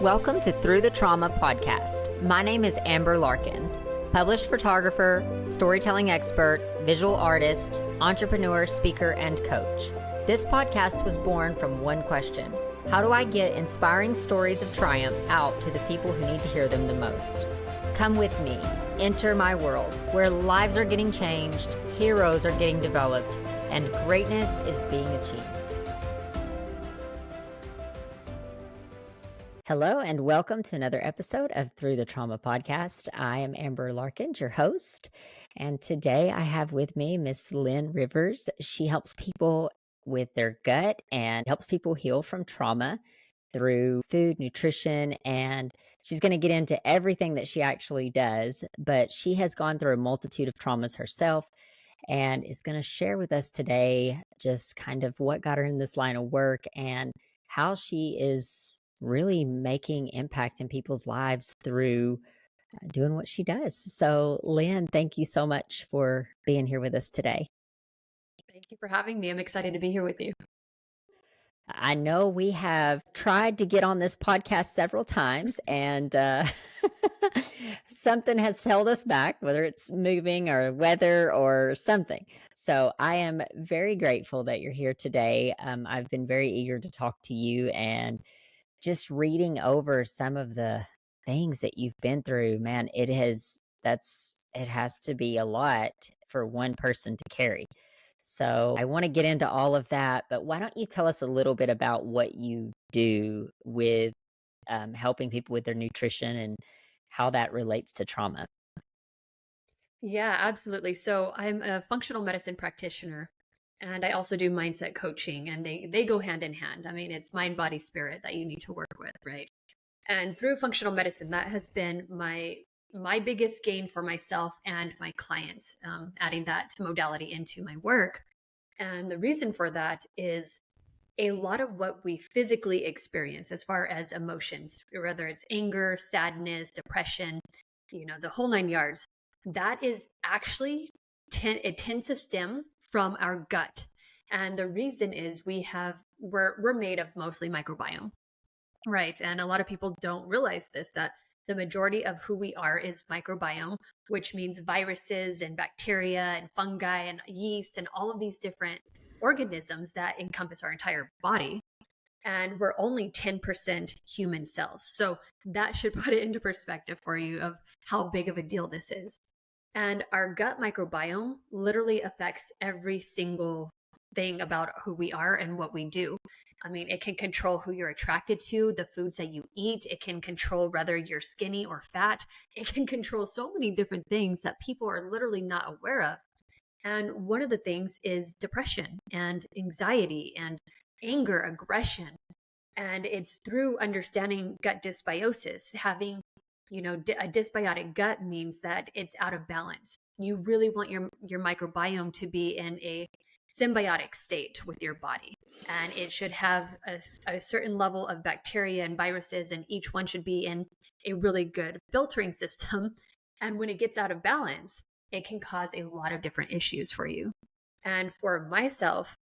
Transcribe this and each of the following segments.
Welcome to Through the Trauma podcast. My name is Amber Larkins, published photographer, storytelling expert, visual artist, entrepreneur, speaker, and coach. This podcast was born from one question: how do I get inspiring stories of triumph out to the people who need to hear them the most? Come with me, enter my world, where lives are getting changed, heroes are getting developed, and greatness is being achieved. Hello, and welcome to another episode of Through the Trauma podcast. I am Amber Larkins, your host, and today I have with me Miss Lynn Rivers. She helps people with their gut and helps people heal from trauma through food, nutrition, and she's going to get into everything that she actually does, but she has gone through a multitude of traumas herself and is going to share with us today just kind of what got her in this line of work and how she is really making impact in people's lives through doing what she does. So, Lynn, thank you so much for being here with us today. Thank you for having me. I'm excited to be here with you. I know we have tried to get on this podcast several times, and something has held us back, whether it's moving or weather or something. So I am very grateful that you're here today. I've been very eager to talk to you, and just reading over some of the things that you've been through, man, it has to be a lot for one person to carry. So I want to get into all of that, but why don't you tell us a little bit about what you do with helping people with their nutrition and how that relates to trauma? Yeah, absolutely. So I'm a functional medicine practitioner, and I also do mindset coaching, and they go hand in hand. I mean, it's mind, body, spirit that you need to work with, right? And through functional medicine, that has been my biggest gain for myself and my clients, adding that modality into my work. And the reason for that is a lot of what we physically experience as far as emotions, whether it's anger, sadness, depression, the whole nine yards, that is actually it tends to stem from our gut. And the reason is we're made of mostly microbiome, right? And a lot of people don't realize this, that the majority of who we are is microbiome, which means viruses and bacteria and fungi and yeast and all of these different organisms that encompass our entire body. And we're only 10% human cells. So that should put it into perspective for you of how big of a deal this is. And our gut microbiome literally affects every single thing about who we are and what we do. I mean, it can control who you're attracted to, the foods that you eat. It can control whether you're skinny or fat. It can control so many different things that people are literally not aware of. And one of the things is depression and anxiety and anger, aggression. And it's through understanding gut dysbiosis. Having, a dysbiotic gut means that it's out of balance. You really want your microbiome to be in a symbiotic state with your body. And it should have a certain level of bacteria and viruses, and each one should be in a really good filtering system. And when it gets out of balance, it can cause a lot of different issues for you. And for myself,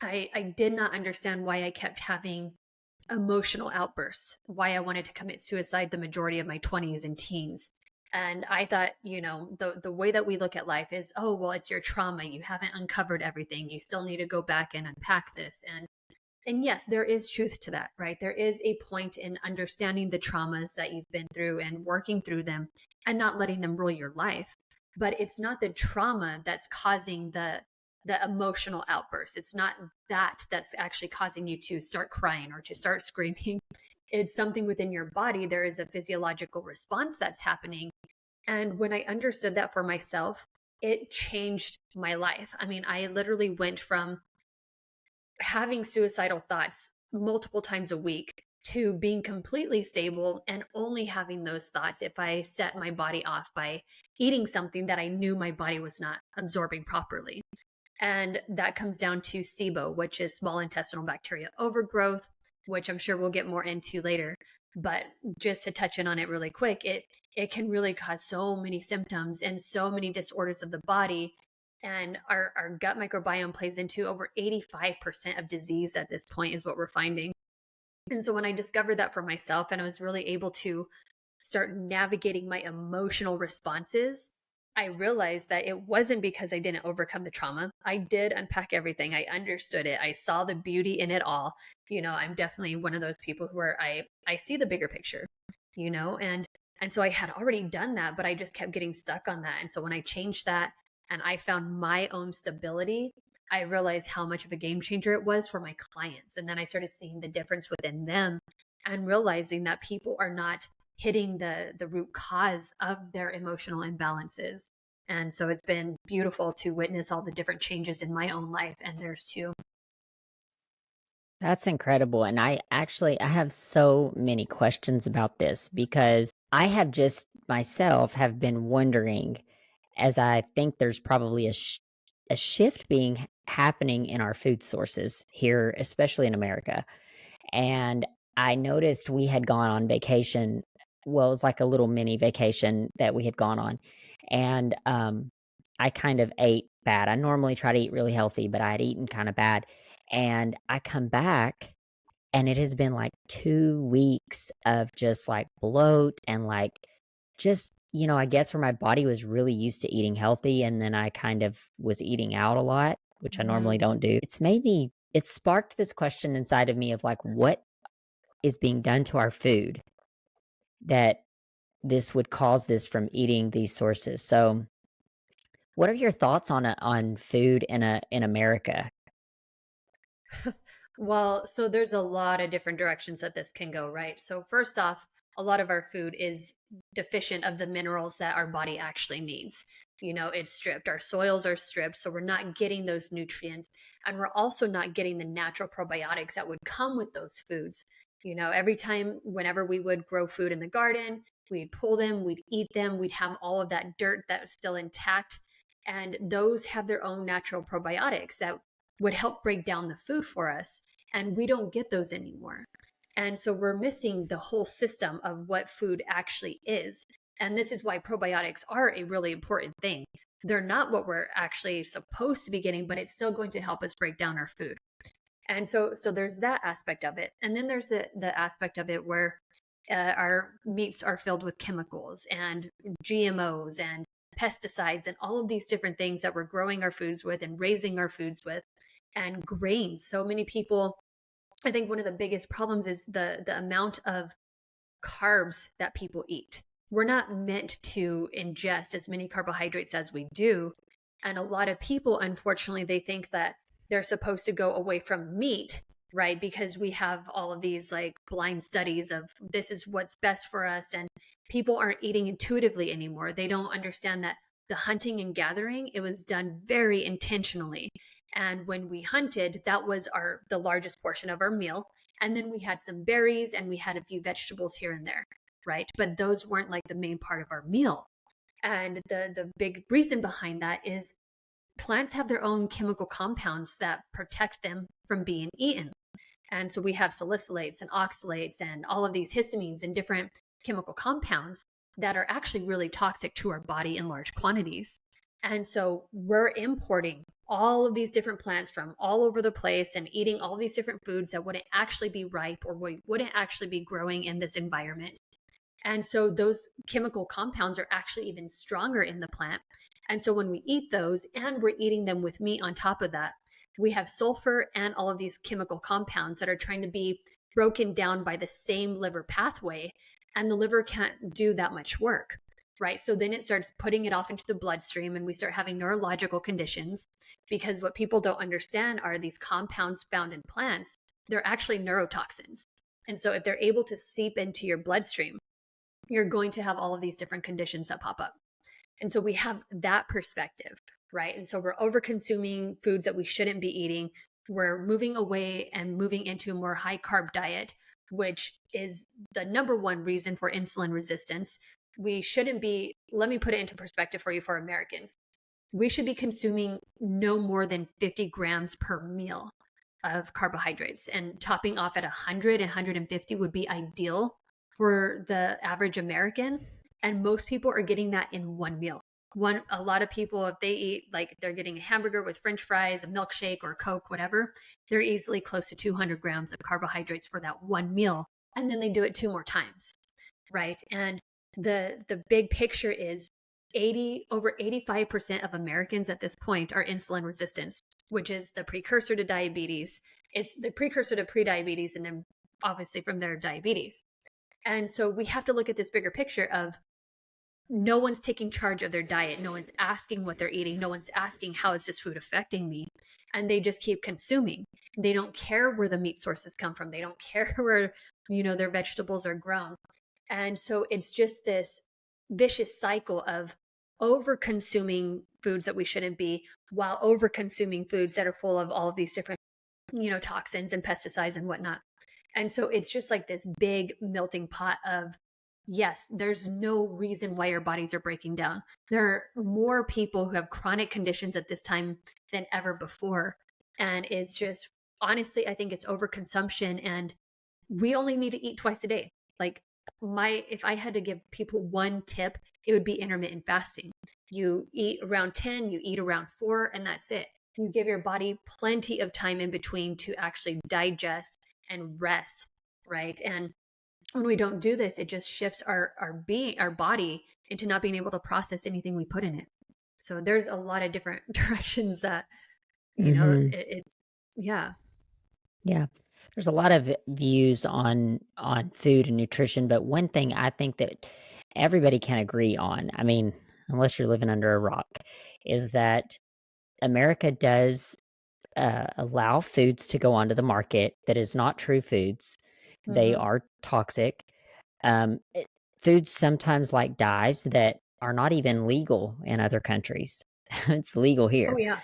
I did not understand why I kept having emotional outbursts, why I wanted to commit suicide the majority of my 20s and teens. And I thought, the way that we look at life is, oh, well, it's your trauma. You haven't uncovered everything. You still need to go back and unpack this. And yes, there is truth to that, right? There is a point in understanding the traumas that you've been through and working through them and not letting them rule your life. But it's not the trauma that's causing the emotional outburst. It's not that's actually causing you to start crying or to start screaming. It's something within your body. There is a physiological response that's happening. And when I understood that for myself, it changed my life. I mean, I literally went from having suicidal thoughts multiple times a week to being completely stable and only having those thoughts if I set my body off by eating something that I knew my body was not absorbing properly. And that comes down to SIBO, which is small intestinal bacteria overgrowth, which I'm sure we'll get more into later. But just to touch in on it really quick, it can really cause so many symptoms and so many disorders of the body. And our gut microbiome plays into over 85% of disease at this point, is what we're finding. And so when I discovered that for myself and I was really able to start navigating my emotional responses, I realized that it wasn't because I didn't overcome the trauma. I did unpack everything. I understood it. I saw the beauty in it all. I'm definitely one of those people where I see the bigger picture, and so I had already done that, but I just kept getting stuck on that. And so when I changed that and I found my own stability, I realized how much of a game changer it was for my clients. And then I started seeing the difference within them and realizing that people are not hitting the root cause of their emotional imbalances. And so it's been beautiful to witness all the different changes in my own life and theirs too. That's incredible, and I have so many questions about this because I have just myself have been wondering, as I think there's probably a shift being happening in our food sources here, especially in America. And I noticed we had gone on vacation. Well, it was like a little mini vacation that we had gone on. And I kind of ate bad. I normally try to eat really healthy, but I had eaten kind of bad. And I come back and it has been like 2 weeks of just like bloat and like just, I guess where my body was really used to eating healthy. And then I kind of was eating out a lot, which I normally Mm. don't do. It sparked this question inside of me of like, what is being done to our food that this would cause this from eating these sources. So, what are your thoughts on food in America? Well, so there's a lot of different directions that this can go, right? So, first off, a lot of our food is deficient of the minerals that our body actually needs. It's stripped. Our soils are stripped. So, we're not getting those nutrients. And we're also not getting the natural probiotics that would come with those foods. Every time, whenever we would grow food in the garden, we'd pull them, we'd eat them, we'd have all of that dirt that was still intact. And those have their own natural probiotics that would help break down the food for us. And we don't get those anymore. And so we're missing the whole system of what food actually is. And this is why probiotics are a really important thing. They're not what we're actually supposed to be getting, but it's still going to help us break down our food. And so there's that aspect of it. And then there's the aspect of it where our meats are filled with chemicals and GMOs and pesticides and all of these different things that we're growing our foods with and raising our foods with, and grains. So many people, I think one of the biggest problems is the amount of carbs that people eat. We're not meant to ingest as many carbohydrates as we do. And a lot of people, unfortunately, they think that they're supposed to go away from meat, right? Because we have all of these like blind studies of this is what's best for us. And people aren't eating intuitively anymore. They don't understand that the hunting and gathering, it was done very intentionally. And when we hunted, that was the largest portion of our meal. And then we had some berries and we had a few vegetables here and there, right? But those weren't like the main part of our meal. And the big reason behind that is plants have their own chemical compounds that protect them from being eaten. And so we have salicylates and oxalates and all of these histamines and different chemical compounds that are actually really toxic to our body in large quantities. And so we're importing all of these different plants from all over the place and eating all these different foods that wouldn't actually be ripe or wouldn't actually be growing in this environment. And so those chemical compounds are actually even stronger in the plant. And so when we eat those and we're eating them with meat on top of that, we have sulfur and all of these chemical compounds that are trying to be broken down by the same liver pathway. And the liver can't do that much work, right? So then it starts putting it off into the bloodstream and we start having neurological conditions, because what people don't understand are these compounds found in plants, they're actually neurotoxins. And so if they're able to seep into your bloodstream, you're going to have all of these different conditions that pop up. And so we have that perspective, right? And so we're over consuming foods that we shouldn't be eating. We're moving away and moving into a more high carb diet, which is the number one reason for insulin resistance. We shouldn't be, let me put it into perspective for you for Americans. We should be consuming no more than 50 grams per meal of carbohydrates, and topping off at 100 and 150 would be ideal for the average American. And most people are getting that in one meal. A lot of people, if they eat, like, they're getting a hamburger with french fries, a milkshake or Coke, whatever, they're easily close to 200 grams of carbohydrates for that one meal. And then they do it two more times, right? And the big picture is 80 over 85% of Americans at this point are insulin resistant, which is the precursor to diabetes. It's the precursor to prediabetes, and then obviously from there diabetes. And so we have to look at this bigger picture of no one's taking charge of their diet. No one's asking what they're eating. No one's asking, how is this food affecting me? And they just keep consuming. They don't care where the meat sources come from. They don't care where, their vegetables are grown. And so it's just this vicious cycle of over consuming foods that we shouldn't be, while over consuming foods that are full of all of these different, toxins and pesticides and whatnot. And so it's just like this big melting pot of, yes, there's no reason why our bodies are breaking down. There are more people who have chronic conditions at this time than ever before. And it's just, honestly, I think it's overconsumption, and we only need to eat twice a day. Like, if I had to give people one tip, it would be intermittent fasting. You eat around 10, you eat around 4, and that's it. You give your body plenty of time in between to actually digest and rest, right? And when we don't do this, it just shifts our body into not being able to process anything we put in it. So there's a lot of different directions that, Mhm. it's yeah. Yeah. There's a lot of views on food and nutrition, but one thing I think that everybody can agree on, I mean, unless you're living under a rock, is that America does allow foods to go onto the market that is not true foods. They Hmm. are toxic. Foods sometimes like dyes that are not even legal in other countries. It's legal Oh here. yeah.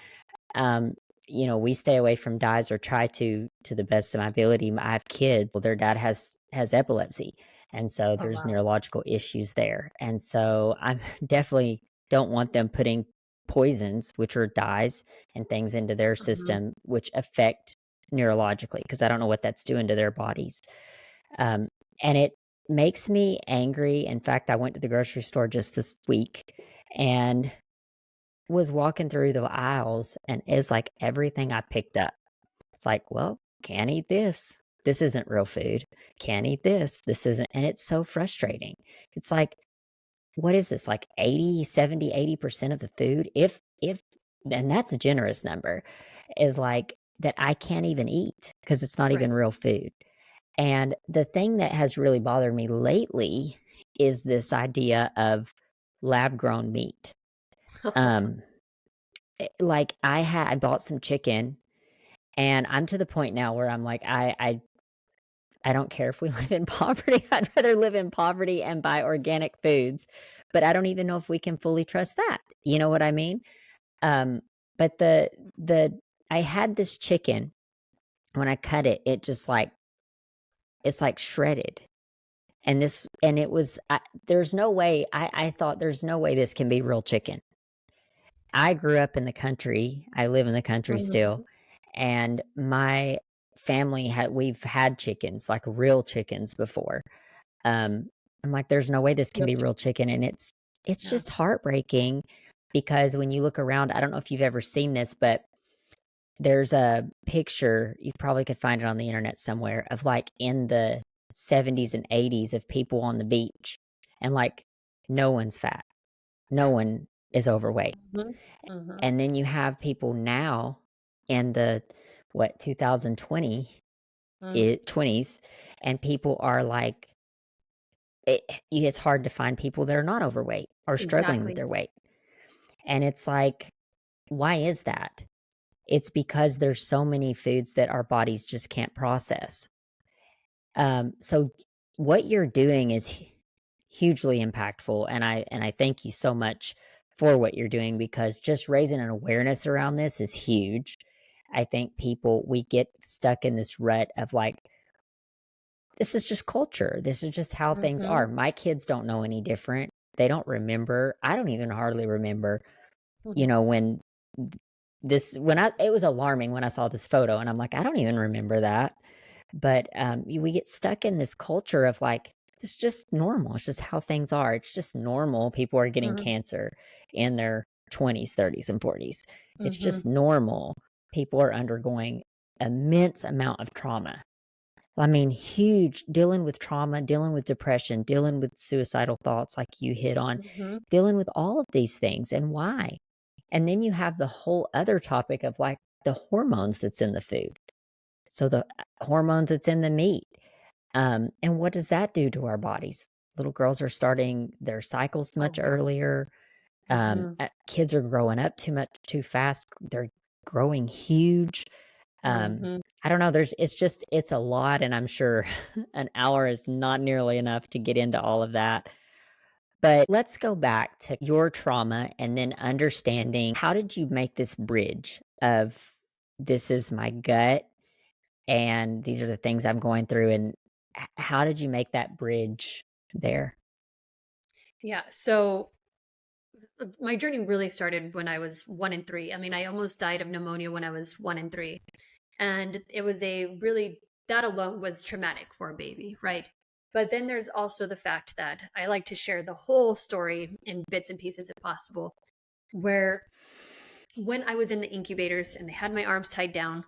Um, we stay away from dyes or try to the best of my ability. I have kids. Well, their dad has epilepsy, and so Oh there's wow. neurological issues there. And so I definitely don't want them putting poisons, which are dyes and things, into their Hmm. system, which affect neurologically, because I don't know what that's doing to their bodies. Um, and it makes me angry. In fact, I went to the grocery store just this week and was walking through the aisles, and it's like everything I picked up. It's like, well, can't eat this. This isn't real food. Can't eat this. This isn't. And it's so frustrating. It's like, what is this? Like 80, 70, 80% of the food, if, and that's a generous number, is like that I can't even eat because it's not Right. even real food. And the thing that has really bothered me lately is this idea of lab grown meat. Um, like I bought some chicken, and I'm to the point now where I'm like, I don't care if we live in poverty. I'd rather live in poverty and buy organic foods, but I don't even know if we can fully trust that. You know what I mean? Um, but the I had this chicken, when I cut it, it just like it's like shredded. And it was there's no way, I thought there's no way this can be real chicken. I grew up in the country. I live in the country still, Hmm. and my family we've had chickens, like real chickens before. Um, I'm like, there's no way this can Real be chicken. real chicken, and it's Yeah. just heartbreaking because when you look around, I don't know if you've ever seen this, but there's a picture, you probably could find it on the internet somewhere, of like in the 70s and 80s of people on the beach, and like no one's fat, no one is overweight. Hmm. Hmm. And then you have people now in the, what, 2020 Hmm. 20s, and people are like, it's hard to find people that are not overweight or struggling with Exactly. their weight. And it's like, why is that? It's because there's so many foods that our bodies just can't process. So what you're doing is hugely impactful, and I thank you so much for what you're doing, because just raising an awareness around this is huge. I think we get stuck in this rut of like, this is just culture. This is just how things Hmm. are. My kids don't know any different. They don't remember. I don't even hardly remember, Hmm. when when it was alarming when I saw this photo, and I'm like, I don't even remember that. But we get stuck in this culture of like, It's just normal. It's just how things are. It's just normal. People are getting Mhm. cancer in their 20s, 30s, and 40s. It's Mhm. just normal. People are undergoing immense amount of trauma. I mean, huge dealing with trauma, dealing with depression, dealing with suicidal thoughts like you hit on, Mhm. dealing with all of these things and why. And then you have the whole other topic of like the hormones that's in the food. So the hormones that's in the meat. And what does that do to our bodies? Little girls are starting their cycles Oh much yeah. earlier. Mhm. Kids are growing up too fast. They're growing huge. Um, Mhm. I don't know. It's a lot. And I'm sure an hour is not nearly enough to get into all of that. But let's go back to your trauma and then understanding how did you make this bridge of this is my gut and these are the things I'm going through, and how did you make that bridge there? Yeah. So my journey really started when I was 1 and 3. I mean, I almost died of pneumonia when I was 1 and 3. And it was a really, that alone was traumatic for a baby, right? But then there's also the fact that I like to share the whole story in bits and pieces if possible, where when I was in the incubators and they had my arms tied down,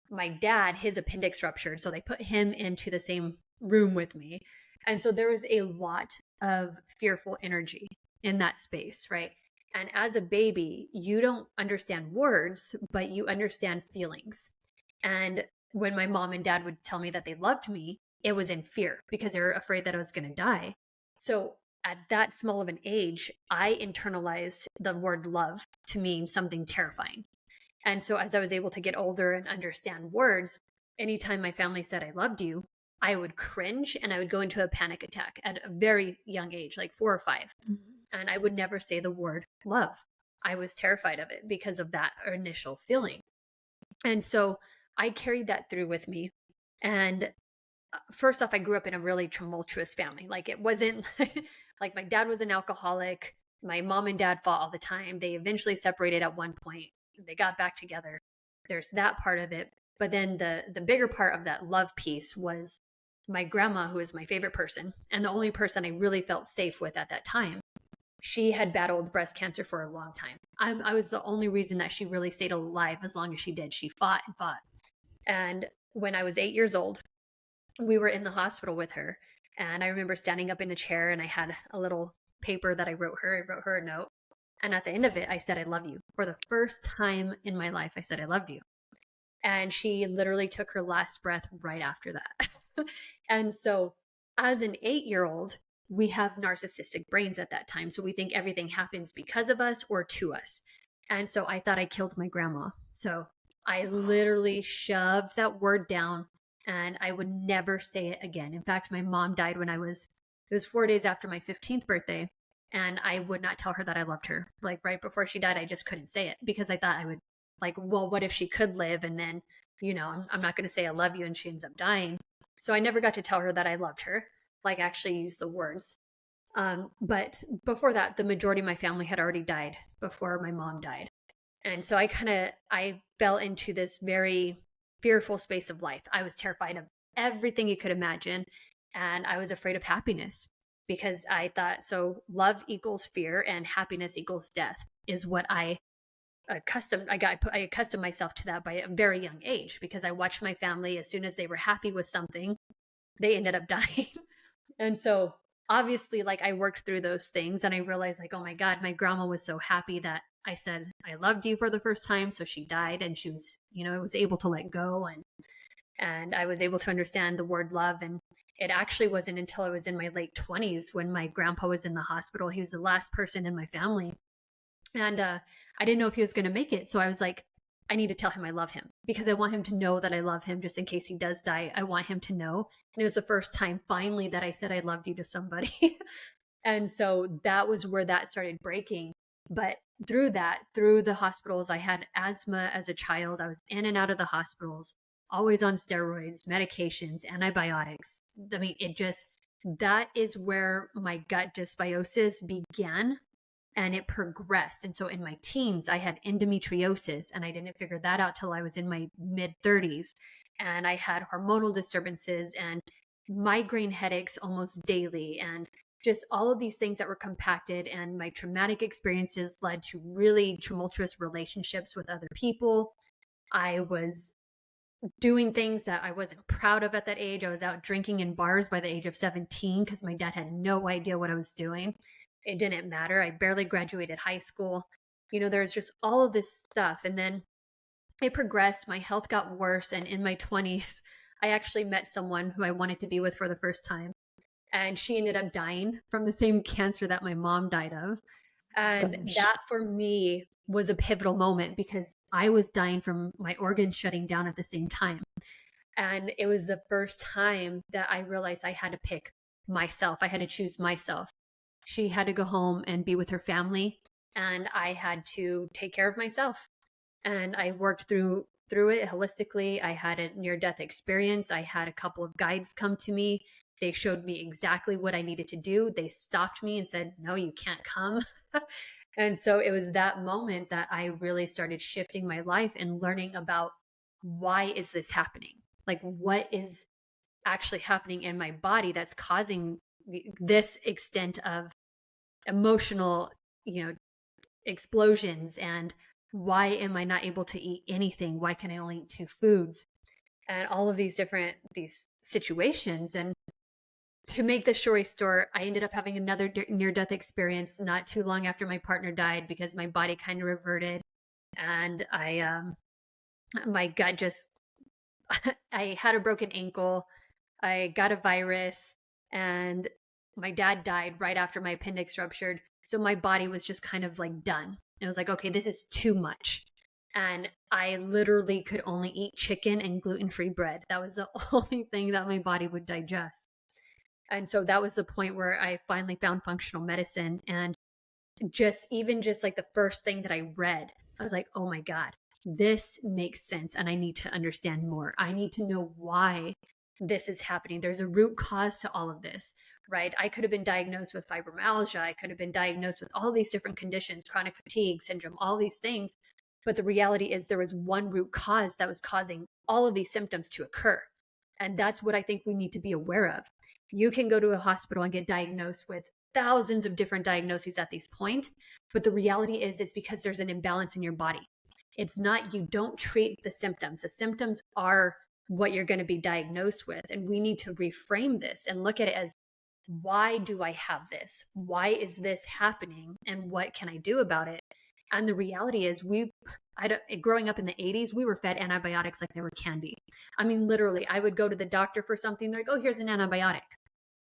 my dad, his appendix ruptured. So they put him into the same room with me. And so there was a lot of fearful energy in that space, right? And as a baby, you don't understand words, but you understand feelings. And when my mom and dad would tell me that they loved me, it was in fear because they were afraid that I was going to die. So at that small of an age, I internalized the word love to mean something terrifying. And so as I was able to get older and understand words, anytime my family said I loved you, I would cringe and I would go into a panic attack at a very young age, like 4 or 5. And I would never say the word love. I was terrified of it because of that initial feeling. And so I carried that through with me. And first off, I grew up in a really tumultuous family. Like it wasn't like my dad was an alcoholic. My mom and dad fought all the time. They eventually separated at one point. They got back together. There's that part of it. But then the bigger part of that love piece was my grandma, who is my favorite person and the only person I really felt safe with at that time. She had battled breast cancer for a long time. I was the only reason that she really stayed alive as long as she did. She fought and fought. And when I was 8 years old, we were in the hospital with her. And I remember standing up in a chair and I had a little paper that I wrote her. I wrote her a note. And at the end of it, I said, I love you. For the first time in my life, I said, I loved you. And she literally took her last breath right after that. And so, as an 8 year old, we have narcissistic brains at that time. So we think everything happens because of us or to us. And so I thought I killed my grandma. So I literally shoved that word down and I would never say it again. In fact, my mom died it was 4 days after my 15th birthday. And I would not tell her that I loved her. Like right before she died, I just couldn't say it because I thought I would, like, well, what if she could live? And then, I'm not going to say I love you and she ends up dying. So I never got to tell her that I loved her, like actually use the words. But before that, the majority of my family had already died before my mom died. And so I fell into this very fearful space of life. I was terrified of everything you could imagine. And I was afraid of happiness because I thought, so love equals fear and happiness equals death is what I accustomed myself to that by a very young age because I watched my family as soon as they were happy with something, they ended up dying. And so obviously like I worked through those things and I realized like, oh my God, my grandma was so happy that I said I loved you for the first time. So she died and she was, I was able to let go and I was able to understand the word love. And it actually wasn't until I was in my late 20s when my grandpa was in the hospital. He was the last person in my family. And I didn't know if he was going to make it. So I was like, I need to tell him I love him because I want him to know that I love him just in case he does die. I want him to know. And it was the first time finally that I said I loved you to somebody. And so that was where that started breaking. But through that, through the hospitals, I had asthma as a child. I was in and out of the hospitals, always on steroids, medications, antibiotics. I mean, that is where my gut dysbiosis began and it progressed. And so in my teens, I had endometriosis, and I didn't figure that out till I was in my mid 30s. And I had hormonal disturbances, and migraine headaches almost daily, and just all of these things that were compacted. And my traumatic experiences led to really tumultuous relationships with other people. I was doing things that I wasn't proud of at that age. I was out drinking in bars by the age of 17 because my dad had no idea what I was doing. It didn't matter. I barely graduated high school. There's just all of this stuff. And then it progressed. My health got worse. And in my 20s, I actually met someone who I wanted to be with for the first time. And she ended up dying from the same cancer that my mom died of. And Gosh. that for me was a pivotal moment because I was dying from my organs shutting down at the same time. And it was the first time that I realized I had to pick myself. I had to choose myself. She had to go home and be with her family, and I had to take care of myself. And I worked through it holistically. I had a near death experience. I had a couple of guides come to me. They showed me exactly what I needed to do. They stopped me and said, "No, you can't come." And so it was that moment that I really started shifting my life and learning about, why is this happening? Like, what is actually happening in my body that's causing this extent of emotional, you know, explosions? And why am I not able to eat anything? Why can I only eat two foods? And all of these situations. And to make the story short, I ended up having another near death experience not too long after my partner died, because my body kind of reverted. And my gut just, I had a broken ankle. I got a virus, and my dad died right after my appendix ruptured. So my body was just kind of like done. It was like, okay, this is too much. And I literally could only eat chicken and gluten-free bread. That was the only thing that my body would digest. And so that was the point where I finally found functional medicine. And just like the first thing that I read, I was like, oh my God, this makes sense. And I need to understand more. I need to know why this is happening. There's a root cause to all of this, right? I could have been diagnosed with fibromyalgia. I could have been diagnosed with all these different conditions, chronic fatigue syndrome, all these things. But the reality is there was one root cause that was causing all of these symptoms to occur. And that's what I think we need to be aware of. You can go to a hospital and get diagnosed with thousands of different diagnoses at this point. But the reality is it's because there's an imbalance in your body. It's not, you don't treat the symptoms. The symptoms are what you're going to be diagnosed with. And we need to reframe this and look at it as, why do I have this? Why is this happening? And what can I do about it? And the reality is, growing up in the 80s, we were fed antibiotics like they were candy. I mean, literally, I would go to the doctor for something. They're like, oh, here's an antibiotic.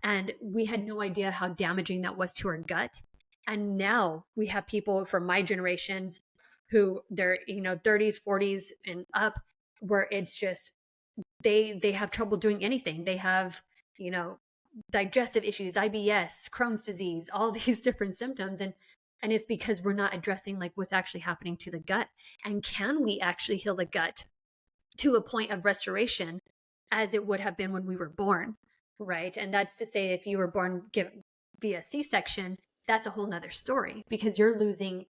And we had no idea how damaging that was to our gut. And now we have people from my generations who they're, 30s, 40s and up, where it's just, they have trouble doing anything. They have, digestive issues, IBS, Crohn's disease, all these different symptoms. And it's because we're not addressing like what's actually happening to the gut. And can we actually heal the gut to a point of restoration as it would have been when we were born, right? And that's to say, if you were born via C-section, that's a whole nother story, because you're losing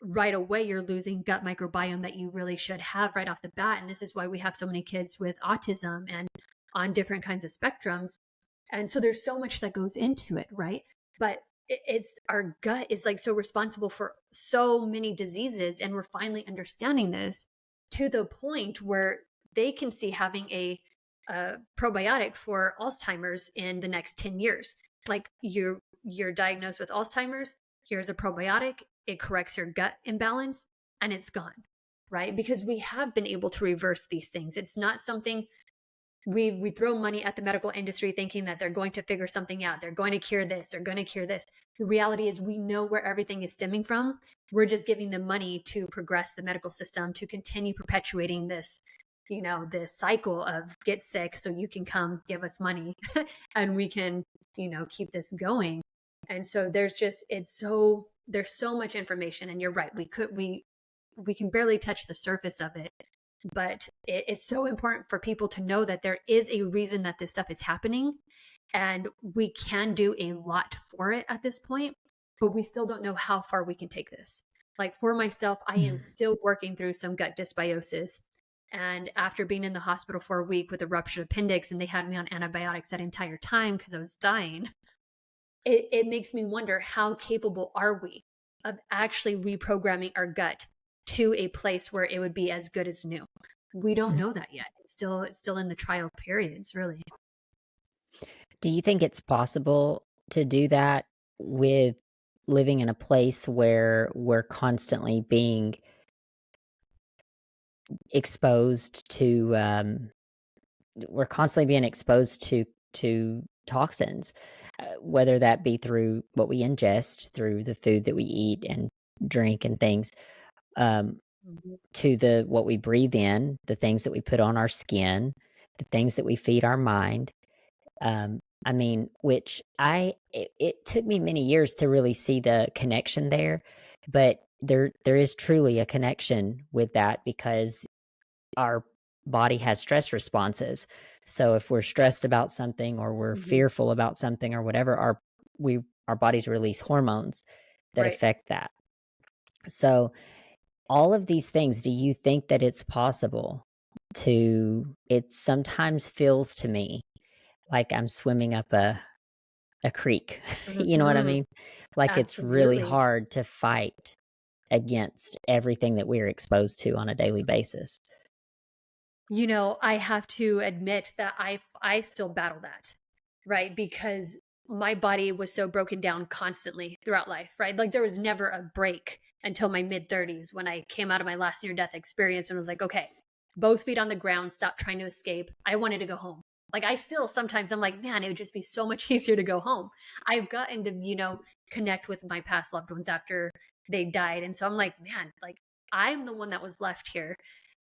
right away, you're losing gut microbiome that you really should have right off the bat. And this is why we have so many kids with autism and on different kinds of spectrums. And so there's so much that goes into it, right? But it's, our gut is like so responsible for so many diseases. And we're finally understanding this to the point where they can see having a probiotic for Alzheimer's in the next 10 years. Like, you're diagnosed with Alzheimer's, here's a probiotic, it corrects your gut imbalance, and it's gone, right? Because we have been able to reverse these things. It's not something we throw money at the medical industry thinking that they're going to figure something out. They're going to cure this. They're going to cure this. The reality is we know where everything is stemming from. We're just giving them money to progress the medical system, to continue perpetuating this, this cycle of get sick so you can come give us money and we can, keep this going. And so there's so much information, and you're right. We can barely touch the surface of it. But it's so important for people to know that there is a reason that this stuff is happening, and we can do a lot for it at this point, but we still don't know how far we can take this. Like, for myself, I am still working through some gut dysbiosis. And after being in the hospital for a week with a ruptured appendix, and they had me on antibiotics that entire time because I was dying, it makes me wonder, how capable are we of actually reprogramming our gut to a place where it would be as good as new? We don't Mhm. know that yet. It's still in the trial periods, really. Do you think it's possible to do that with living in a place where exposed to we're constantly being exposed to toxins, whether that be through what we ingest, through the food that we eat and drink and things, um, Mhm. to the what we breathe in, the things that we put on our skin, the things that we feed our mind. I mean, which it took me many years to really see the connection there, but there is truly a connection with that because our body has stress responses. So if we're stressed about something or we're Mhm. fearful about something or whatever, our bodies release hormones that Right. affect that. So all of these things, do you think that it's possible to it sometimes feels to me like I'm swimming up a creek. You know what I Mhm. mean? Like it's really Absolutely. hard to fight against everything that we're exposed to on a daily basis. I have to admit that I still battle that, right? Because my body was so broken down constantly throughout life, right? Like there was never a break until my mid 30s when I came out of my last near death experience and was like, okay, both feet on the ground, stop trying to escape. I wanted to go home. Like I still sometimes I'm like, man, it would just be so much easier to go home. I've gotten to, connect with my past loved ones after they died. And so I'm like, man, like I'm the one that was left here,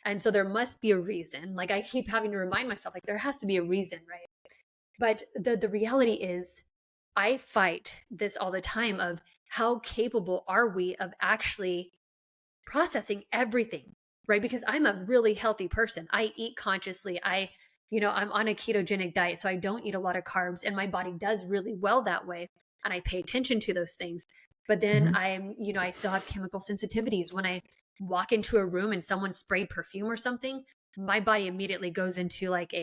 and so there must be a reason. Like I keep having to remind myself, like there has to be a reason, right? But the reality is I fight this all the time of how capable are we of actually processing everything, right? Because I'm a really healthy person. I eat consciously. I'm on a ketogenic diet, so I don't eat a lot of carbs, and my body does really well that way. And I pay attention to those things. But then Mhm. I still have chemical sensitivities. When I walk into a room and someone sprayed perfume or something, my body immediately goes into like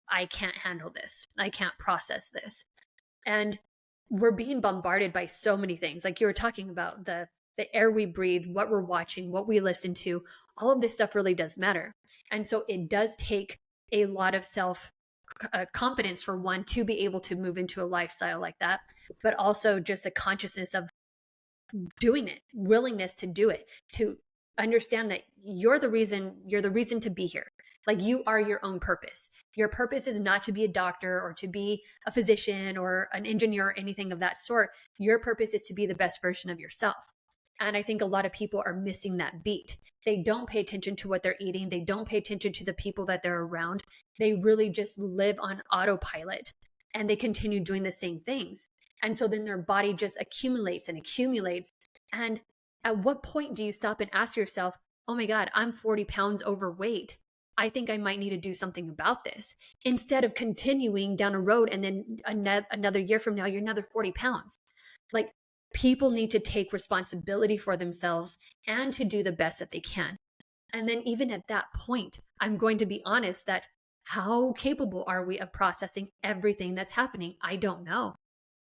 I can't handle this. I can't process this. And we're being bombarded by so many things, like you were talking about, the air we breathe, what we're watching, what we listen to. All of this stuff really does matter. And so it does take a lot of self confidence for one to be able to move into a lifestyle like that, but also just a consciousness of doing it, willingness to do it, to understand that you're the reason to be here. Like you are your own purpose. Your purpose is not to be a doctor or to be a physician or an engineer or anything of that sort. Your purpose is to be the best version of yourself. And I think a lot of people are missing that beat. They don't pay attention to what they're eating. They don't pay attention to the people that they're around. They really just live on autopilot and they continue doing the same things. And so then their body just accumulates and accumulates. And at what point do you stop and ask yourself, oh my God, I'm 40 pounds overweight. I think I might need to do something about this, instead of continuing down a road and then another year from now, you're another 40 pounds. Like people need to take responsibility for themselves and to do the best that they can. And then, even at that point, I'm going to be honest that how capable are we of processing everything that's happening? I don't know,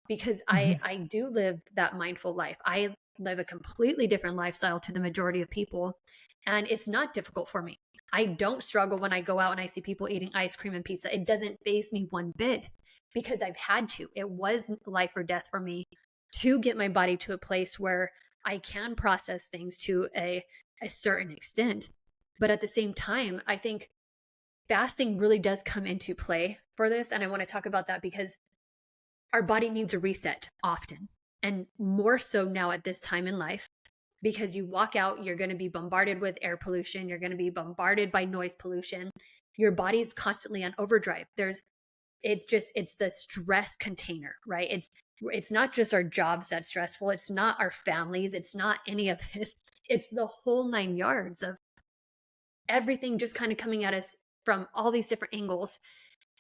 because I Mhm. I do live that mindful life. I live a completely different lifestyle to the majority of people, and it's not difficult for me. I don't struggle when I go out and I see people eating ice cream and pizza. It doesn't faze me one bit because I've had to. It was life or death for me to get my body to a place where I can process things to a certain extent. But at the same time, I think fasting really does come into play for this. And I want to talk about that because our body needs a reset often, and more so now at this time in life, because you walk out, you're going to be bombarded with air pollution, you're going to be bombarded by noise pollution. Your body's constantly on overdrive. It's the stress container, right? It's not just our jobs that's stressful, it's not our families, it's not any of this. It's the whole nine yards of everything just kind of coming at us from all these different angles,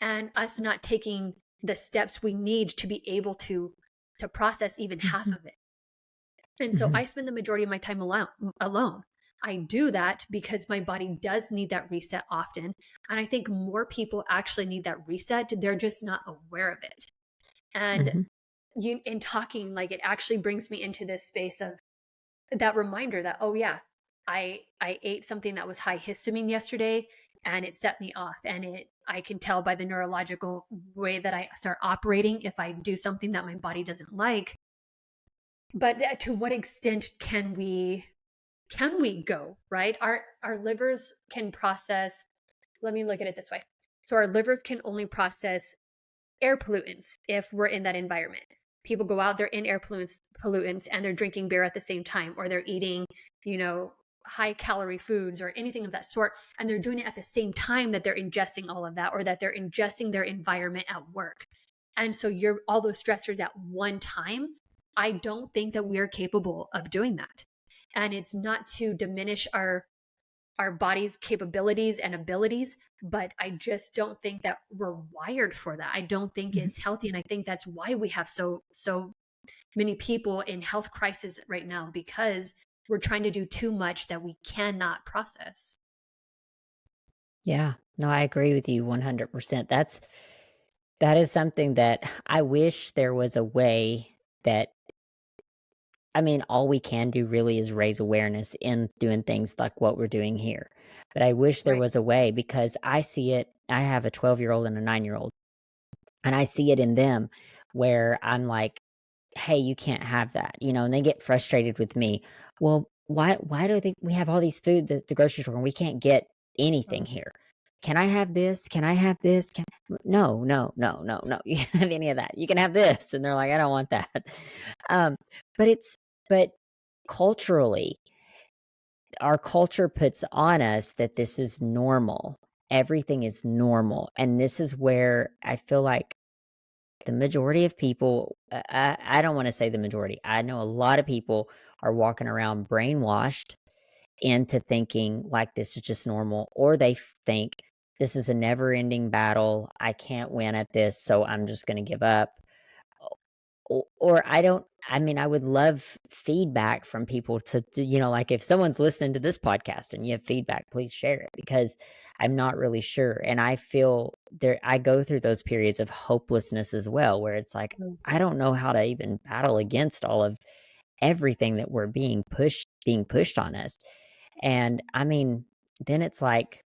and us not taking the steps we need to be able to process even half Mhm. of it. And so Mhm. I spend the majority of my time alone. I do that because my body does need that reset often. And I think more people actually need that reset. They're just not aware of it. And Mhm. you, in talking, like it actually brings me into this space of that reminder that, oh yeah, I ate something that was high histamine yesterday and it set me off. And I can tell by the neurological way that I start operating if I do something that my body doesn't like. But to what extent can we go, right? Our livers can process, let me look at it this way. So our livers can only process air pollutants if we're in that environment. People go out, they're in air pollutants and they're drinking beer at the same time, or they're eating, you know, high calorie foods or anything of that sort. And they're doing it at the same time that they're ingesting all of that, or that they're ingesting their environment at work. And so you're all those stressors at one time. I don't think that we're capable of doing that. And it's not to diminish our body's capabilities and abilities, but I just don't think that we're wired for that. I don't think Mhm. it's healthy, and I think that's why we have so many people in health crisis right now, because we're trying to do too much that we cannot process. Yeah. No, I agree with you 100%. That is something that I wish there was a way that I mean, all we can do really is raise awareness in doing things like what we're doing here. But I wish there Right. was a way because I see it. I have a 12-year-old and a 9-year-old, and I see it in them where I'm like, "Hey, you can't have that," and they get frustrated with me. Well, why do we have all these food at the grocery store and we can't get anything Mhm. here? Can I have this? Can I have this? No, no, no, no, no. You can't have any of that. You can have this. And they're like, I don't want that. Um, but but culturally, our culture puts on us that this is normal. Everything is normal. And this is where I feel like the majority of people, I don't want to say the majority, I know a lot of people are walking around brainwashed into thinking like this is just normal, or they think this is a never ending battle. I can't win at this, so I'm just going to give up. Or I don't I mean, I would love feedback from people like if someone's listening to this podcast and you have feedback, please share it because I'm not really sure. And I feel I go through those periods of hopelessness as well, where it's like, I don't know how to even battle against all of everything that we're being pushed on us. And I mean, then it's like,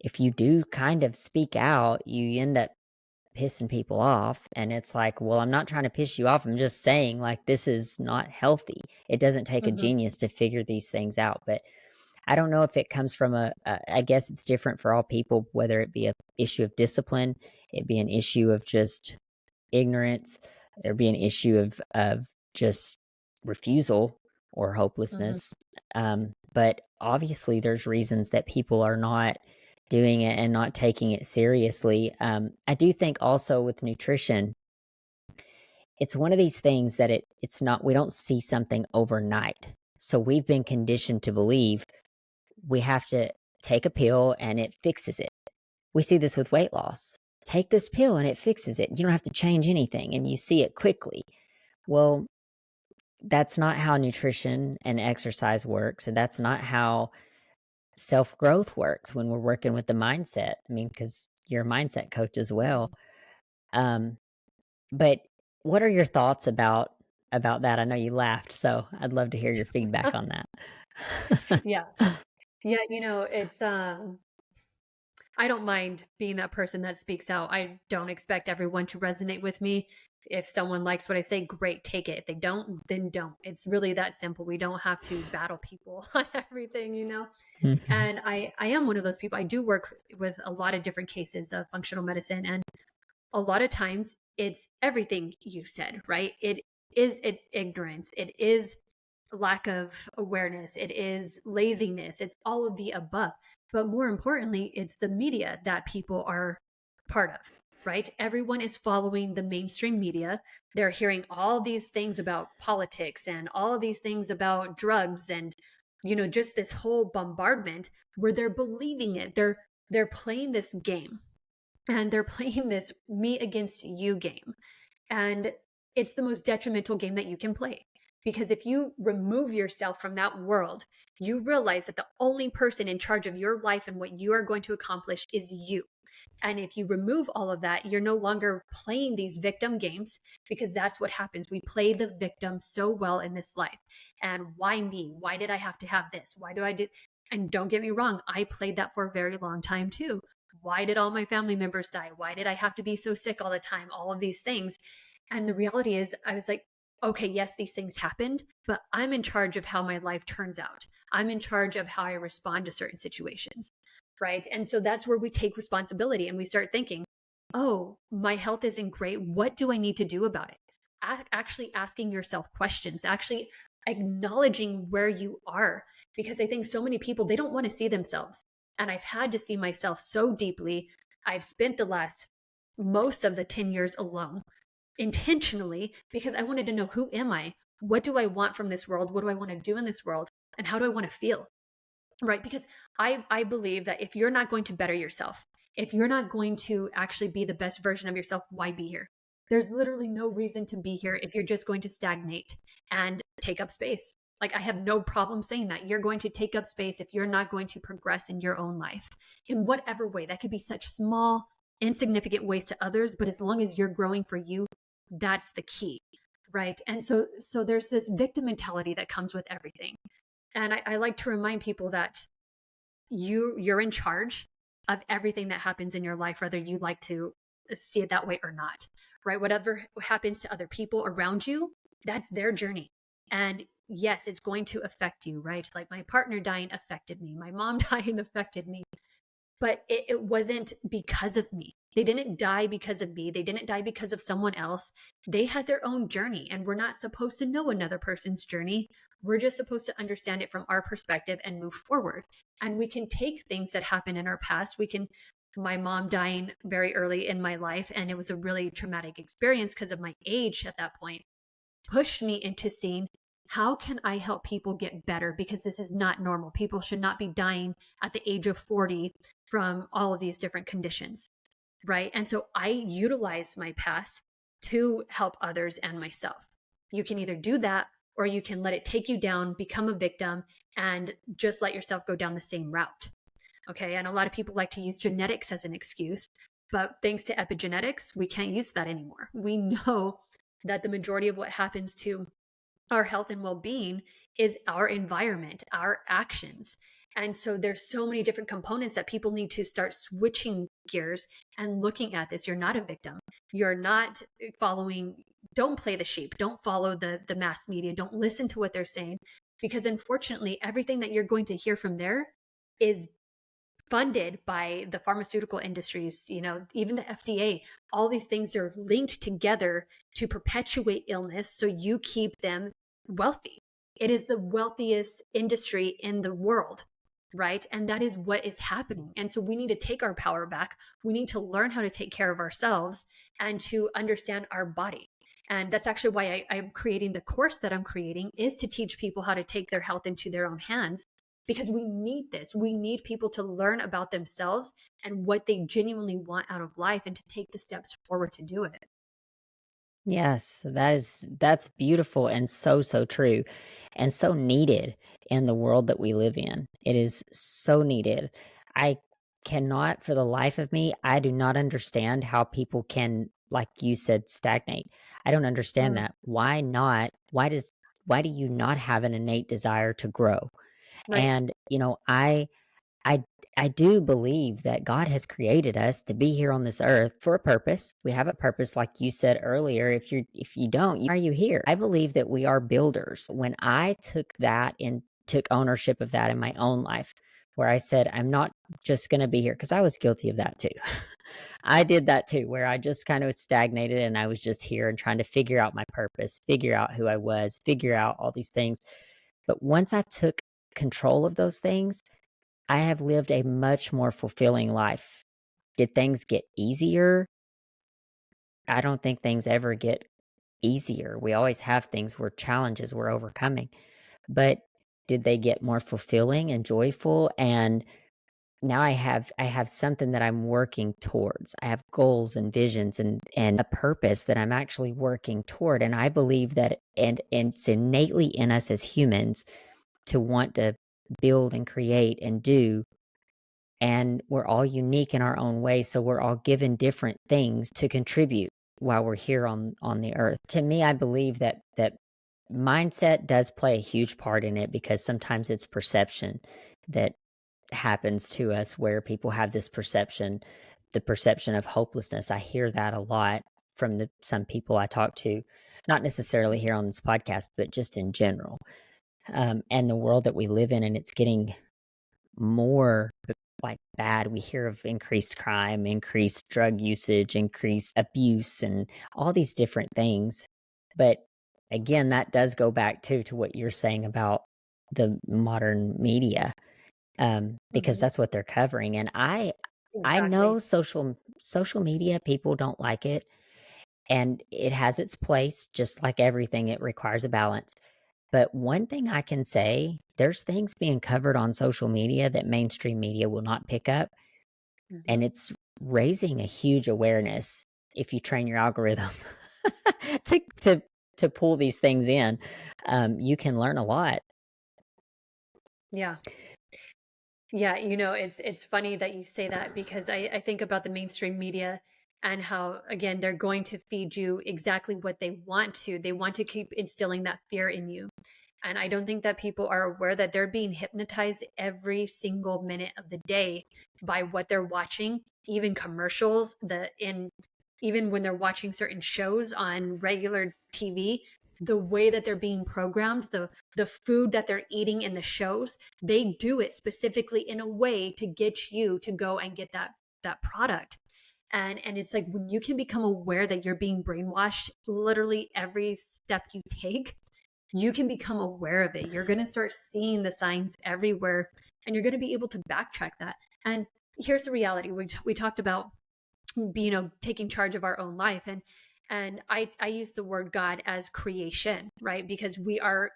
if you do kind of speak out, you end up pissing people off, and it's like, well, I'm not trying to piss you off, I'm just saying, like, this is not healthy. It doesn't take a Mhm. genius to figure these things out, but I don't know if it comes from I guess it's different for all people, whether it be a issue of discipline, it be an issue of just ignorance, there be an issue of just refusal or Mhm. hopelessness. But obviously, there's reasons that people are not doing it and not taking it seriously. I do think also with nutrition, it's one of these things that it's not. We don't see something overnight, so we've been conditioned to believe we have to take a pill and it fixes it. We see this with weight loss. Take this pill and it fixes it. You don't have to change anything and you see it quickly. Well, that's not how nutrition and exercise works. And that's not how self growth works when we're working with the mindset. I mean, because you're a mindset coach as well. Mhm. Um, but what are your thoughts about that? I know you laughed, so I'd love to hear your feedback on that. Yeah. Yeah, it's I don't mind being that person that speaks out. I don't expect everyone to resonate with me. If someone likes what I say, great, take it. If they don't, then don't. It's really that simple. We don't have to battle people on everything. Mhm. And I am one of those people. I do work with a lot of different cases of functional medicine, and a lot of times it's everything you said, right? Ignorance, it is lack of awareness, it is laziness, it's all of the above. But more importantly, it's the media that people are part of, right? Everyone is following the mainstream media. They're hearing all these things about politics and all of these things about drugs, and just this whole bombardment where they're believing it. They're playing this game, and they're playing this me against you game. And it's the most detrimental game that you can play. Because if you remove yourself from that world, you realize that the only person in charge of your life and what you are going to accomplish is you. And if you remove all of that, you're no longer playing these victim games, because that's what happens. We play the victim so well in this life. And why me? Why did I have to have this? Why do I do? And don't get me wrong, I played that for a very long time too. Why did all my family members die? Why did I have to be so sick all the time? All of these things. And the reality is, I was like, okay, yes, these things happened, but I'm in charge of how my life turns out. I'm in charge of how I respond to certain situations. Right. And so that's where we take responsibility and we start thinking, oh, my health isn't great. What do I need to do about it? Actually asking yourself questions, actually acknowledging where you are. Because I think so many people, they don't want to see themselves. And I've had to see myself so deeply. I've spent the last most of the 10 years alone intentionally because I wanted to know, who am I? What do I want from this world? What do I want to do in this world? And how do I want to feel? Right? Because I believe that if you're not going to better yourself, if you're not going to actually be the best version of yourself, why be here? There's literally no reason to be here if you're just going to stagnate and take up space. Like, I have no problem saying that. You're going to take up space if you're not going to progress in your own life in whatever way. That could be such small, insignificant ways to others, but as long as you're growing for you, that's the key. Right. And so there's this victim mentality that comes with everything. And I like to remind people that you're in charge of everything that happens in your life, whether you like to see it that way or not. Right? Whatever happens to other people around you, that's their journey. And yes, it's going to affect you, right? Like, my partner dying affected me, my mom dying affected me, but it wasn't because of me. They didn't die because of me. They didn't die because of someone else. They had their own journey, and we're not supposed to know another person's journey. We're just supposed to understand it from our perspective and move forward. And we can take things that happen in our past. My mom dying very early in my life, and it was a really traumatic experience because of my age at that point, pushed me into seeing, how can I help people get better? Because this is not normal. People should not be dying at the age of 40 from all of these different conditions. Right. And so I utilized my past to help others and myself. You can either do that, or you can let it take you down, become a victim, and just let yourself go down the same route. Okay. And a lot of people like to use genetics as an excuse, but thanks to epigenetics, we can't use that anymore. We know that the majority of what happens to our health and well-being is our environment, our actions. And so there's so many different components that people need to start switching gears and looking at this. You're not a victim. You're not following, don't play the sheep. Don't follow the mass media. Don't listen to what they're saying, because unfortunately, everything that you're going to hear from there is funded by the pharmaceutical industries, even the FDA. All these things are linked together to perpetuate illness so you keep them wealthy. It is the wealthiest industry in the world, right? And that is what is happening. And so we need to take our power back. We need to learn how to take care of ourselves and to understand our body. And that's actually why I'm creating the course that I'm creating, is to teach people how to take their health into their own hands, because we need this. We need people to learn about themselves and what they genuinely want out of life, and to take the steps forward to do it. Yes, that's beautiful and so, so true and so needed in the world that we live in. It is so needed. I cannot for the life of me, I do not understand how people can, like you said, stagnate. I don't understand Mm, that. Why not? Why do you not have an innate desire to grow? right. And, I I do believe that God has created us to be here on this earth for a purpose. We have a purpose, like you said earlier. If you don't, why are you here? I believe that we are builders. When I took that and took ownership of that in my own life, where I said, I'm not just gonna be here, because I was guilty of that too. I did that too, where I just kind of stagnated and I was just here and trying to figure out my purpose, figure out who I was, figure out all these things. But once I took control of those things, I have lived a much more fulfilling life. Did things get easier? I don't think things ever get easier. We always have things where challenges we're overcoming. But did they get more fulfilling and joyful? And now I have something that I'm working towards. I have goals and visions and a purpose that I'm actually working toward, and I believe that and it's innately in us as humans to want to build and create and do, and we're all unique in our own way, so we're all given different things to contribute while we're here on the earth. To me, I believe that mindset does play a huge part in it because sometimes it's perception that happens to us where people have this perception, the perception of hopelessness. I hear that a lot from some people I talk to, not necessarily here on this podcast, but just in general. And the world that we live in, and it's getting more like bad. We hear of increased crime, increased drug usage, increased abuse, and all these different things. But again, that does go back to what you're saying about the modern media, because Mhm. that's what they're covering. And I Exactly. know social media people don't like it, and it has its place, just like everything. It requires a balance. But one thing I can say, there's things being covered on social media that mainstream media will not pick up, Mhm. and it's raising a huge awareness if you train your algorithm to to pull these things in. You can learn a lot. Yeah. Yeah, it's funny that you say that because I think about the mainstream media and how, again, they're going to feed you exactly what they want to. They want to keep instilling that fear in you. And I don't think that people are aware that they're being hypnotized every single minute of the day by what they're watching, even commercials, even when they're watching certain shows on regular TV, the way that they're being programmed, the food that they're eating in the shows, they do it specifically in a way to get you to go and get that product. And it's like when you can become aware that you're being brainwashed literally every step you take, you can become aware of it. You're going to start seeing the signs everywhere, and you're going to be able to backtrack that. And here's the reality: we talked about, taking charge of our own life, and I use the word God as creation, right? Because we are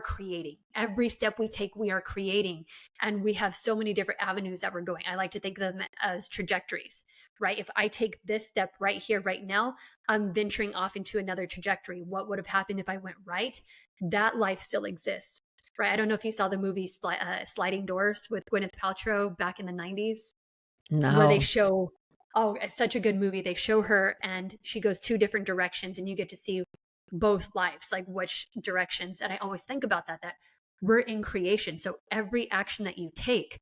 creating. Every step we take, we are creating, and we have so many different avenues that we're going. I like to think of them as trajectories, right? If I take this step right here right now, I'm venturing off into another trajectory. What would have happened if I went right? That life still exists, right? I don't know if you saw the movie Sliding Doors with Gwyneth Paltrow back in the 90s, where they No, show, oh, it's such a good movie. They show her and she goes two different directions, and you get to see both lives, like which directions. And I always think about that we're in creation. So every action that you take,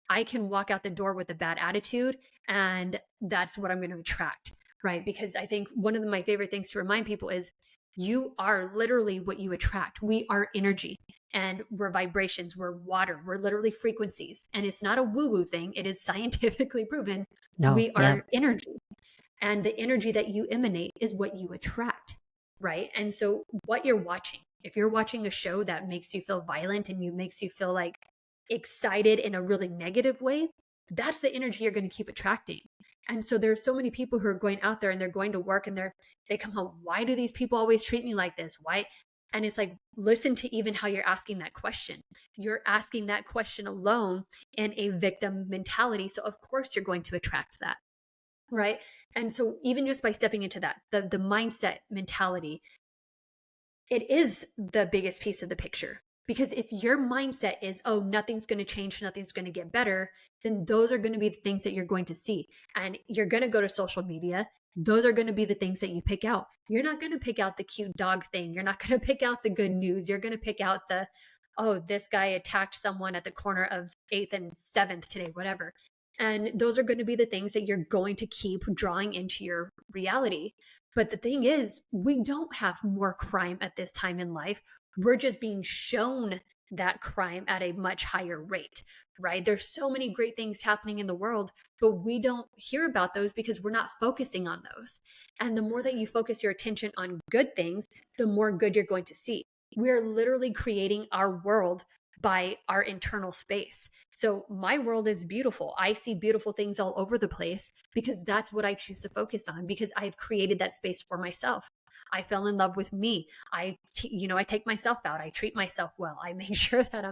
I can walk out the door with a bad attitude, and that's what I'm going to attract, right? Because I think one of my favorite things to remind people is you are literally what you attract. We are energy, and we're vibrations, we're water, we're literally frequencies. And it's not a woo woo thing, it is scientifically proven. no, We yeah, are energy, and the energy that you emanate is what you attract, right? And so what you're watching, if you're watching a show that makes you feel violent and you makes you feel like excited in a really negative way, that's the energy you're going to keep attracting. And so there's so many people who are going out there and they're going to work and they come home, why do these people always treat me like this? Why? And it's like, listen to even how you're asking that question. You're asking that question alone in a victim mentality, so of course you're going to attract that, right? And so even just by stepping into that, the mindset mentality, it is the biggest piece of the picture. Because if your mindset is, oh, nothing's going to change, nothing's going to get better, then those are going to be the things that you're going to see. And you're going to go to social media. Those are going to be the things that you pick out. You're not going to pick out the cute dog thing. You're not going to pick out the good news. You're going to pick out the, oh, this guy attacked someone at the corner of 8th and 7th today, whatever. And those are going to be the things that you're going to keep drawing into your reality. But the thing is, we don't have more crime at this time in life. We're just being shown that crime at a much higher rate, right? There's so many great things happening in the world, but we don't hear about those because we're not focusing on those. And the more that you focus your attention on good things, the more good you're going to see. We're literally creating our world by our internal space. So my world is beautiful. I see beautiful things all over the place because that's what I choose to focus on, because I've created that space for myself. I fell in love with me. I take myself out. I treat myself well. I make sure that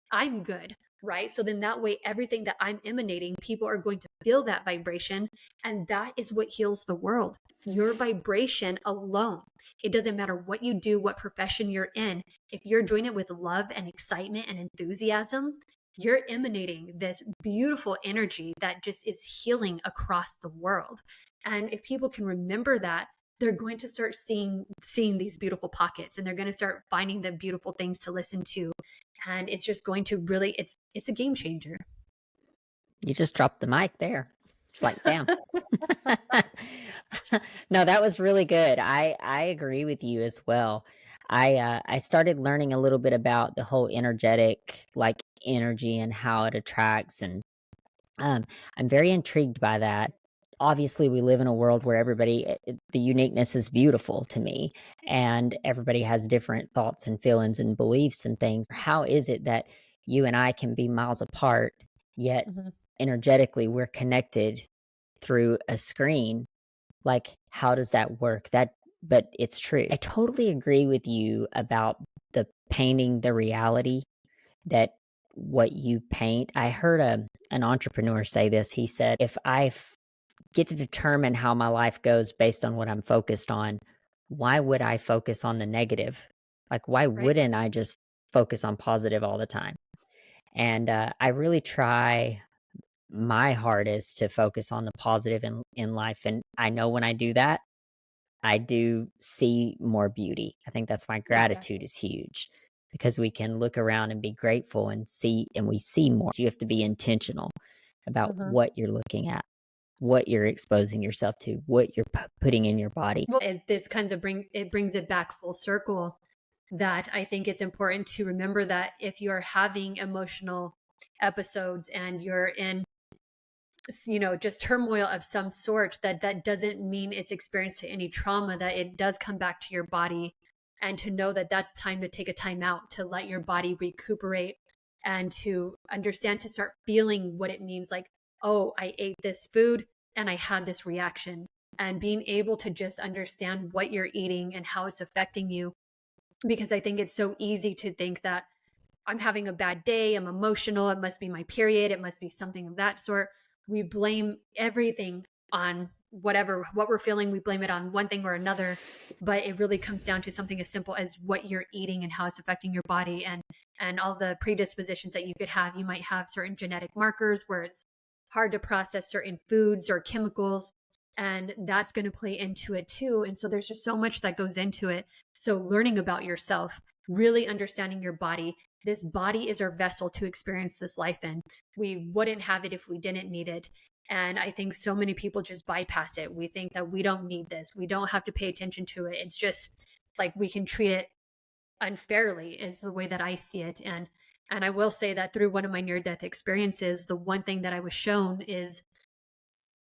I'm good. right? So then that way, everything that I'm emanating, people are going to feel that vibration. And that is what heals the world. Your vibration alone. It doesn't matter what you do, what profession you're in. If you're doing it with love and excitement and enthusiasm, you're emanating this beautiful energy that just is healing across the world. And if people can remember that, they're going to start seeing these beautiful pockets, and they're going to start finding the beautiful things to listen to, and it's just going to really, it's a game changer. You just dropped the mic there. It's like, bam. No, that was really good. I agree with you as well. I started learning a little bit about the whole energetic, like, energy and how it attracts, and um, I'm very intrigued by that. Obviously, we live in a world where the uniqueness is beautiful to me, and everybody has different thoughts and feelings and beliefs and things. How is it that you and I can be miles apart, yet Mhm. energetically we're connected through a screen? Like, how does that work? But it's true. I totally agree with you about the painting the reality that what you paint. I heard an entrepreneur say this. He said, if get to determine how my life goes based on what I'm focused on, why would I focus on the negative? Like, why Right. wouldn't I just focus on positive all the time? And I really try my hardest to focus on the positive in life. And I know when I do that, I do see more beauty. I think that's why gratitude Exactly. is huge, because we can look around and be grateful and we see more. You have to be intentional about Hmm. what you're looking at, what you're exposing yourself to, what you're putting in your body. Well, this kind of brings it back full circle, that I think it's important to remember that if you're having emotional episodes and you're in, just turmoil of some sort, that doesn't mean it's experienced to any trauma, that it does come back to your body, and to know that that's time to take a time out, to let your body recuperate, and to understand, to start feeling what it means, like, oh, I ate this food and I had this reaction, and being able to just understand what you're eating and how it's affecting you. Because I think it's so easy to think that I'm having a bad day, I'm emotional, it must be my period, it must be something of that sort. We blame everything on what we're feeling, we blame it on one thing or another, but it really comes down to something as simple as what you're eating and how it's affecting your body, and all the predispositions that you could have. You might have certain genetic markers where it's hard to process certain foods or chemicals, and that's going to play into it too. And so there's just so much that goes into it. So learning about yourself, really understanding your body. This body is our vessel to experience this life in. We wouldn't have it if we didn't need it. And I think so many people just bypass it. We think that we don't need this. We don't have to pay attention to it. It's just like we can treat it unfairly, is the way that I see it. And I will say that through one of my near death experiences, the one thing that I was shown is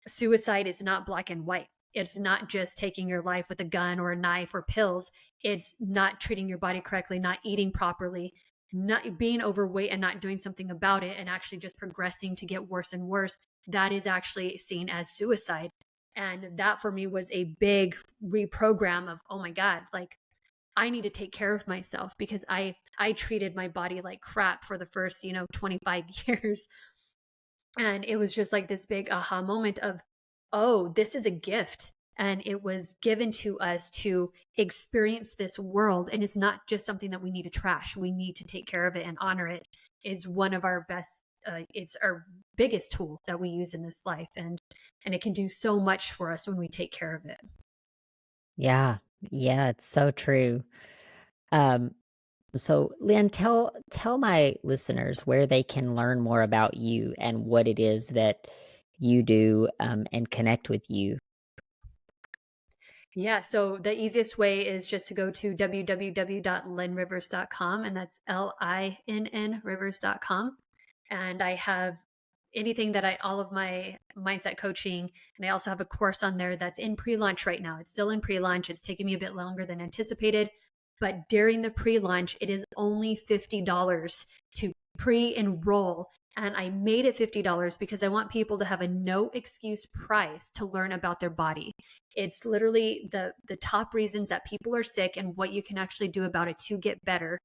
suicide is not black and white. It's not just taking your life with a gun or a knife or pills. It's not treating your body correctly, not eating properly, not being overweight and not doing something about it, and actually just progressing to get worse and worse. That is actually seen as suicide. And that for me was a big reprogram of, oh my God, like I need to take care of myself, because I treated my body like crap for the first, 25 years. And it was just like this big aha moment of, oh, this is a gift. And it was given to us to experience this world. And it's not just something that we need to trash. We need to take care of it and honor it. It's one of our best, it's our biggest tool that we use in this life. And it can do so much for us when we take care of it. Yeah. Yeah, it's so true. Um, so Lynn, tell my listeners where they can learn more about you and what it is that you do, and connect with you. Yeah, so the easiest way is just to go to www.linnrivers.com, and that's Linn rivers.com. And I have anything that all of my mindset coaching, and I also have a course on there that's in pre-launch right now. It's still in pre-launch. It's taking me a bit longer than anticipated, but during the pre-launch, it is only $50 to pre-enroll. And I made it $50 because I want people to have a no excuse price to learn about their body. It's literally the top reasons that people are sick and what you can actually do about it to get better.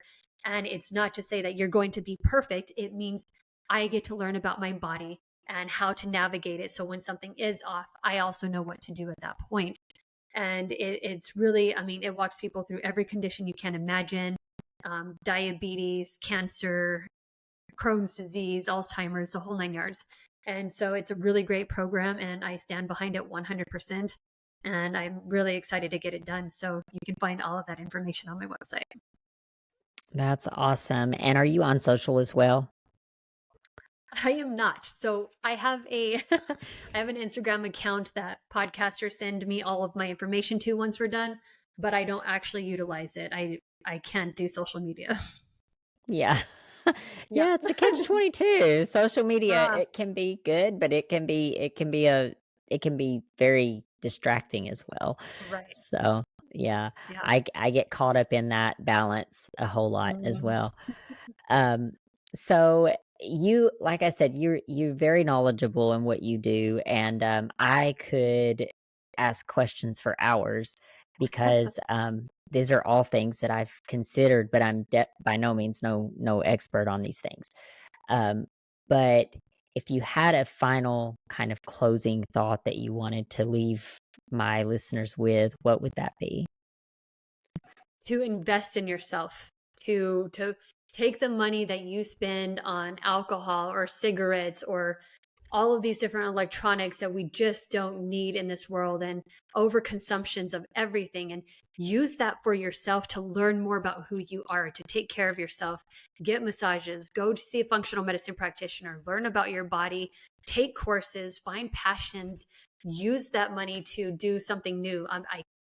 And it's not to say that you're going to be perfect. It means I get to learn about my body and how to navigate it. So when something is off, I also know what to do at that point. And it's really, I mean, it walks people through every condition you can imagine, diabetes, cancer, Crohn's disease, Alzheimer's, the whole nine yards. And so it's a really great program, and I stand behind it 100%. And I'm really excited to get it done. So you can find all of that information on my website. That's awesome. And are you on social as well? I am not. So I have a I have an Instagram account that podcasters send me all of my information to once we're done, but I don't actually utilize it. I can't do social media. Yeah. Yeah. Yeah, it's a catch-22. Social media, Ah, it can be good, but it can be very distracting as well. right. So, yeah, Yeah. I get caught up in that balance a whole lot as Mm. well. Um, so you, like I said, you're very knowledgeable in what you do, and I could ask questions for hours because these are all things that I've considered, but I'm by no means no expert on these things. Um, but if you had a final kind of closing thought that you wanted to leave my listeners with, what would that be? To invest in yourself, to take the money that you spend on alcohol or cigarettes or all of these different electronics that we just don't need in this world, and overconsumptions of everything, and use that for yourself to learn more about who you are, to take care of yourself, get massages, go to see a functional medicine practitioner, learn about your body, take courses, find passions, use that money to do something new.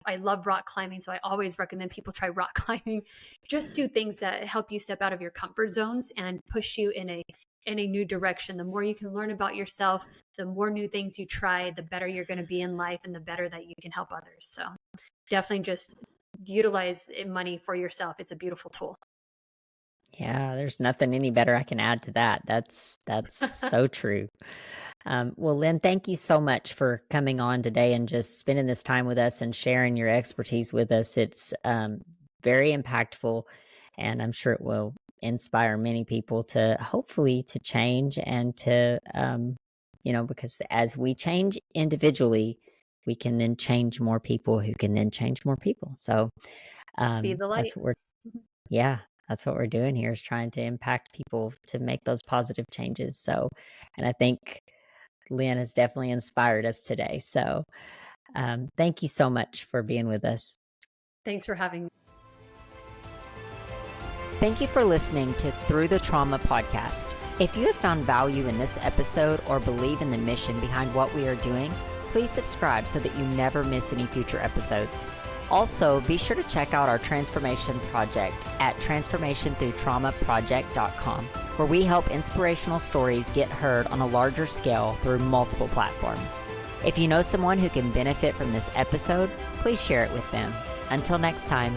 I love rock climbing, so I always recommend people try rock climbing. Just do things that help you step out of your comfort zones and push you in a new direction. The more you can learn about yourself, the more new things you try, the better you're going to be in life and the better that you can help others. So definitely just utilize money for yourself. It's a beautiful tool. Yeah, there's nothing any better I can add to that. That's so true. Well, Lynn, thank you so much for coming on today and just spending this time with us and sharing your expertise with us. It's very impactful, and I'm sure it will inspire many people to hopefully to change and to, because as we change individually, we can then change more people who can then change more people. So Be the light. that's what yeah, that's what we're doing here is trying to impact people to make those positive changes. So, and I think Lynn has definitely inspired us today. So, thank you so much for being with us. Thanks for having me. Thank you for listening to Through the Trauma podcast. If you have found value in this episode or believe in the mission behind what we are doing, please subscribe so that you never miss any future episodes. Also, be sure to check out our transformation project at transformationthroughtraumaproject.com, where we help inspirational stories get heard on a larger scale through multiple platforms. If you know someone who can benefit from this episode, please share it with them. Until next time.